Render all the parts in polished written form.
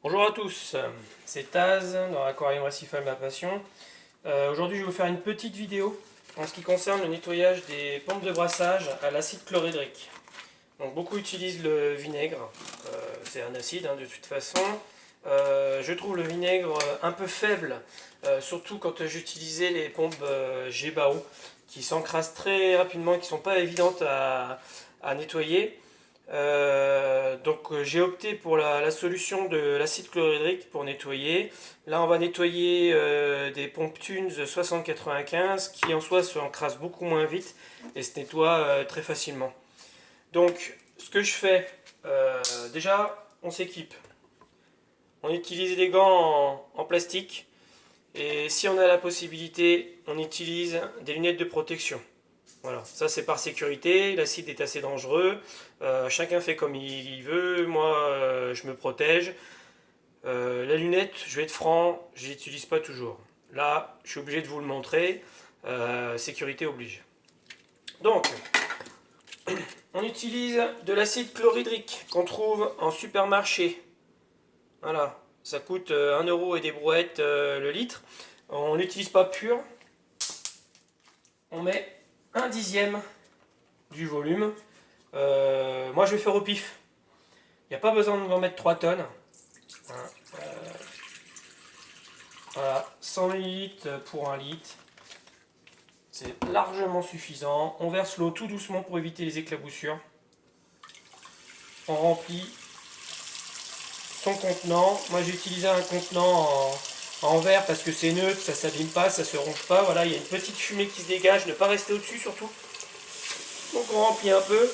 Bonjour à tous, c'est Taz dans l'Aquarium Récifal Ma Passion. Aujourd'hui je vais vous faire une petite vidéo en ce qui concerne le nettoyage des pompes de brassage à l'acide chlorhydrique. Donc beaucoup utilisent le vinaigre, c'est un acide de toute façon. Je trouve le vinaigre un peu faible, surtout quand j'utilisais les pompes G-Bao qui s'encrassent très rapidement et qui ne sont pas évidentes à nettoyer. Donc j'ai opté pour la solution de l'acide chlorhydrique pour nettoyer. Là on va nettoyer des pompes Thunes 6095 qui en soi s'encrassent beaucoup moins vite et se nettoient très facilement. Donc ce que je fais, déjà on s'équipe. On utilise des gants en plastique et si on a la possibilité on utilise des lunettes de protection. Voilà, ça c'est par sécurité, l'acide est assez dangereux, chacun fait comme il veut, moi je me protège. La lunette, je vais être franc, je l'utilise pas toujours. Là, je suis obligé de vous le montrer, sécurité oblige. Donc, on utilise de l'acide chlorhydrique qu'on trouve en supermarché. Voilà, ça coûte 1 € et des brouettes le litre. On n'utilise pas pur, on met 1/10 du volume. Moi je vais faire au pif. Il n'y a pas besoin d'en mettre 3 tonnes. Hein, voilà, 100 ml pour 1 litre. C'est largement suffisant. On verse l'eau tout doucement pour éviter les éclaboussures. On remplit son contenant. Moi j'ai utilisé un contenant en verre parce que c'est neutre, ça ne s'abîme pas, ça ne se ronge pas. Voilà, il y a une petite fumée qui se dégage, ne pas rester au-dessus surtout. Donc on remplit un peu.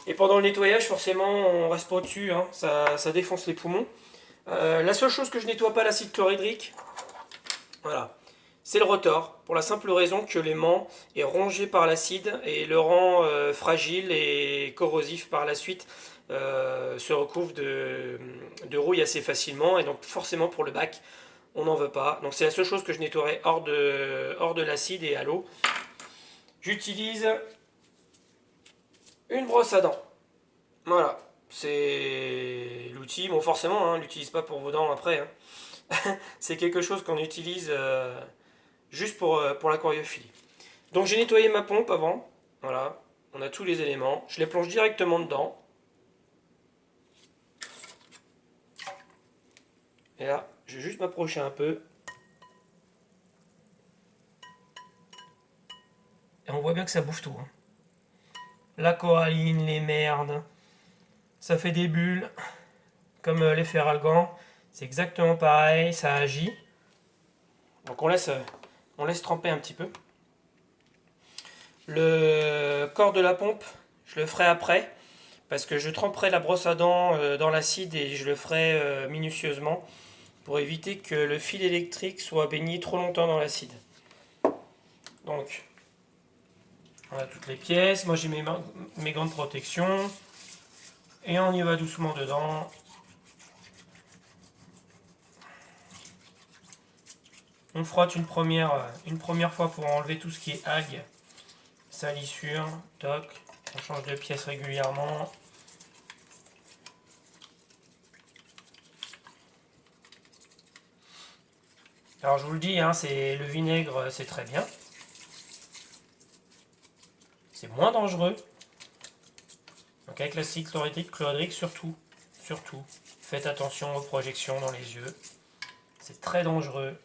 Et pendant le nettoyage, forcément, on reste pas au-dessus, ça défonce les poumons. La seule chose que je nettoie pas l'acide chlorhydrique, voilà, c'est le rotor, pour la simple raison que l'aimant est rongé par l'acide et le rend fragile et corrosif par la suite, se recouvre de rouille assez facilement, et donc forcément pour le bac, on n'en veut pas. Donc c'est la seule chose que je nettoierai hors de l'acide et à l'eau. J'utilise une brosse à dents. Voilà, c'est l'outil. Bon, forcément, l'utilise pas pour vos dents après. C'est quelque chose qu'on utilise juste pour l'aquariophilie. Donc j'ai nettoyé ma pompe avant. Voilà, on a tous les éléments. Je les plonge directement dedans. Et là, je vais juste m'approcher un peu. Et on voit bien que ça bouffe tout. La coralline, les merdes. Ça fait des bulles. Comme les ferralgans. C'est exactement pareil, ça agit. Donc on laisse tremper un petit peu. Le corps de la pompe, je le ferai après, parce que je tremperai la brosse à dents dans l'acide et je le ferai minutieusement pour éviter que le fil électrique soit baigné trop longtemps dans l'acide. Donc, on a toutes les pièces. Moi j'ai mes gants de protection. Et on y va doucement dedans. On frotte une première fois pour enlever tout ce qui est algues, salissure, toc. On change de pièce régulièrement. Alors je vous le dis, c'est le vinaigre, c'est très bien. C'est moins dangereux. Donc avec l'acide chlorhydrique surtout, faites attention aux projections dans les yeux. C'est très dangereux.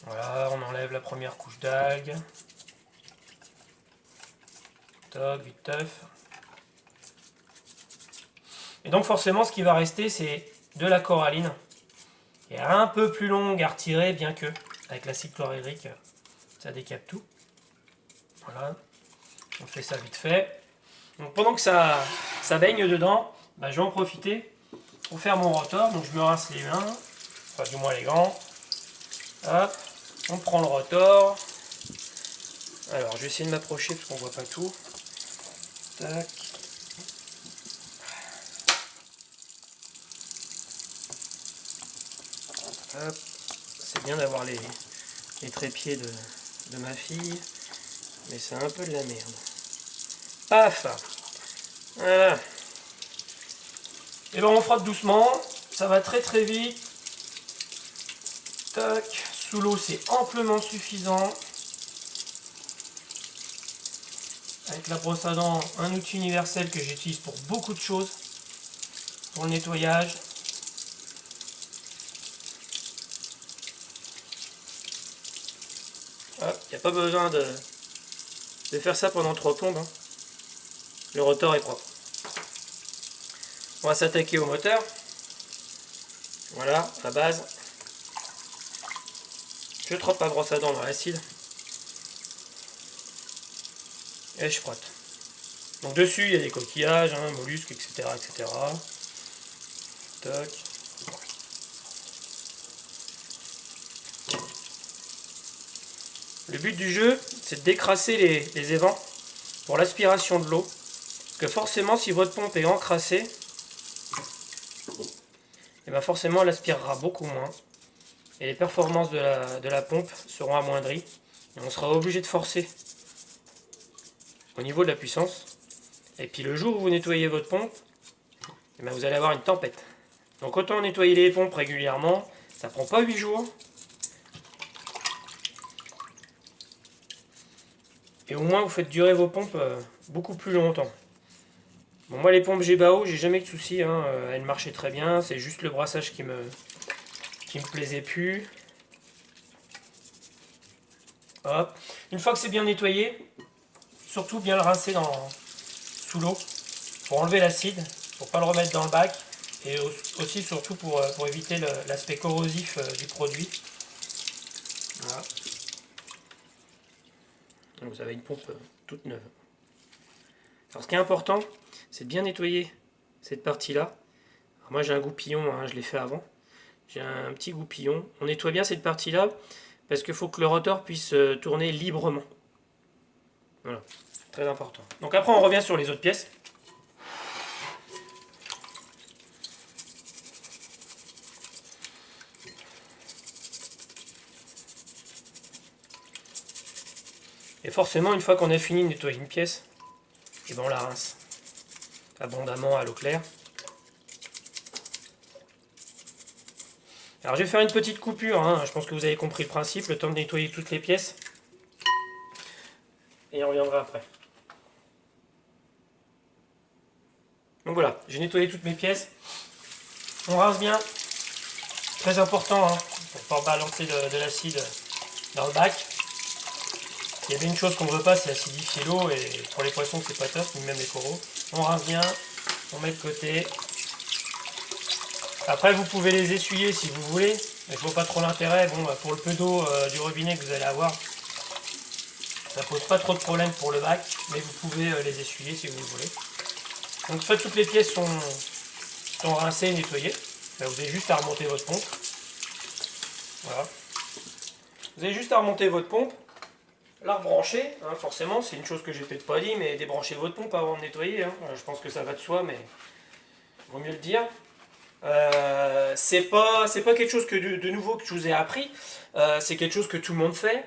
Voilà, on enlève la première couche d'algues. Toc, vite teuf. Et donc forcément, ce qui va rester, c'est de la coralline. Qui est un peu plus longue à retirer, bien que avec l'acide chlorhydrique, ça décape tout. Voilà, on fait ça vite fait. Donc pendant que ça baigne dedans, je vais en profiter pour faire mon rotor. Donc je me rince les mains, enfin du moins les gants. Hop, on prend le rotor. Alors je vais essayer de m'approcher parce qu'on voit pas tout. Tac. Hop. C'est bien d'avoir les trépieds de ma fille, mais c'est un peu de la merde. Paf. Voilà. Et ben on frotte doucement, ça va très très vite. Tac, sous l'eau c'est amplement suffisant. Avec la brosse à dents, un outil universel que j'utilise pour beaucoup de choses, pour le nettoyage. Il n'y a pas besoin de faire ça pendant 3 plombes. Hein. Le rotor est propre. On va s'attaquer au moteur. Voilà, la base. Je trempe ma brosse à dents dans l'acide. Et je frotte. Donc dessus, il y a des coquillages, hein, mollusques, etc. etc. Toc. Le but du jeu, c'est de décrasser les évents pour l'aspiration de l'eau. Parce que forcément, si votre pompe est encrassée, et bien forcément, elle aspirera beaucoup moins. Et les performances de la pompe seront amoindries. Et on sera obligé de forcer au niveau de la puissance. Et puis le jour où vous nettoyez votre pompe, et bien vous allez avoir une tempête. Donc autant nettoyer les pompes régulièrement, ça prend pas 8 jours. Et au moins vous faites durer vos pompes beaucoup plus longtemps. Bon, moi les pompes G-Bao, j'ai jamais eu de soucis, hein, elles marchaient très bien, c'est juste le brassage qui me plaisait plus. Hop. Une fois que c'est bien nettoyé, surtout bien le rincer sous l'eau pour enlever l'acide, pour pas le remettre dans le bac et aussi surtout pour éviter l'aspect corrosif du produit. Voilà. Donc vous avez une pompe toute neuve. Alors ce qui est important, c'est de bien nettoyer cette partie-là. Moi j'ai un goupillon, hein, je l'ai fait avant. J'ai un petit goupillon. On nettoie bien cette partie-là parce qu'il faut que le rotor puisse tourner librement. Voilà, très important. Donc après on revient sur les autres pièces. Et forcément, une fois qu'on a fini de nettoyer une pièce, et ben on la rince abondamment à l'eau claire. Alors je vais faire une petite coupure, hein. Je pense que vous avez compris le principe, le temps de nettoyer toutes les pièces. Et on reviendra après. Donc voilà, j'ai nettoyé toutes mes pièces. On rince bien. Très important, hein, pour ne pas balancer de l'acide dans le bac. Il y a bien une chose qu'on ne veut pas, c'est acidifier l'eau, et pour les poissons c'est pas top, ni même les coraux. On rince bien, on met de côté. Après vous pouvez les essuyer si vous voulez, mais je vois pas trop l'intérêt. Bon, pour le peu d'eau du robinet que vous allez avoir, ça pose pas trop de problème pour le bac, mais vous pouvez les essuyer si vous le voulez. Donc une fois que toutes les pièces sont rincées et nettoyées, ben, vous avez juste à remonter votre pompe. Voilà. Vous avez juste à remonter votre pompe, la rebrancher, hein, forcément, c'est une chose que j'ai peut-être pas dit, mais débranchez votre pompe avant de nettoyer. Hein. Je pense que ça va de soi, mais il vaut mieux le dire. C'est pas quelque chose de nouveau que je vous ai appris, c'est quelque chose que tout le monde fait.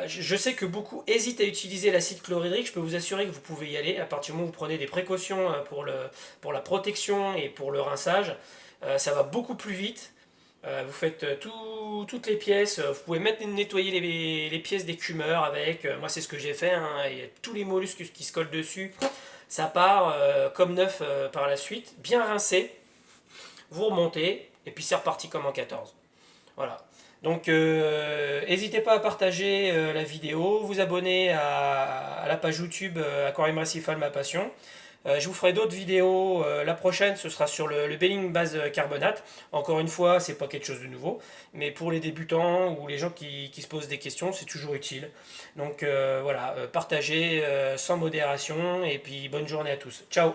Je sais que beaucoup hésitent à utiliser l'acide chlorhydrique. Je peux vous assurer que vous pouvez y aller à partir du moment où vous prenez des précautions pour la protection et pour le rinçage. Ça va beaucoup plus vite. Vous faites toutes les pièces. Vous pouvez même nettoyer les pièces d'écumeur avec. Moi, c'est ce que j'ai fait. Hein, et tous les mollusques qui se collent dessus, ça part comme neuf par la suite. Bien rincé. Vous remontez. Et puis c'est reparti comme en 14. Voilà. Donc n'hésitez pas à partager la vidéo, vous abonner à la page YouTube Aquarium Récifal Ma Passion. Je vous ferai d'autres vidéos. La prochaine, ce sera sur le belling base carbonate. Encore une fois, c'est pas quelque chose de nouveau, mais pour les débutants ou les gens qui se posent des questions, c'est toujours utile. Donc voilà, partagez sans modération et puis bonne journée à tous. Ciao!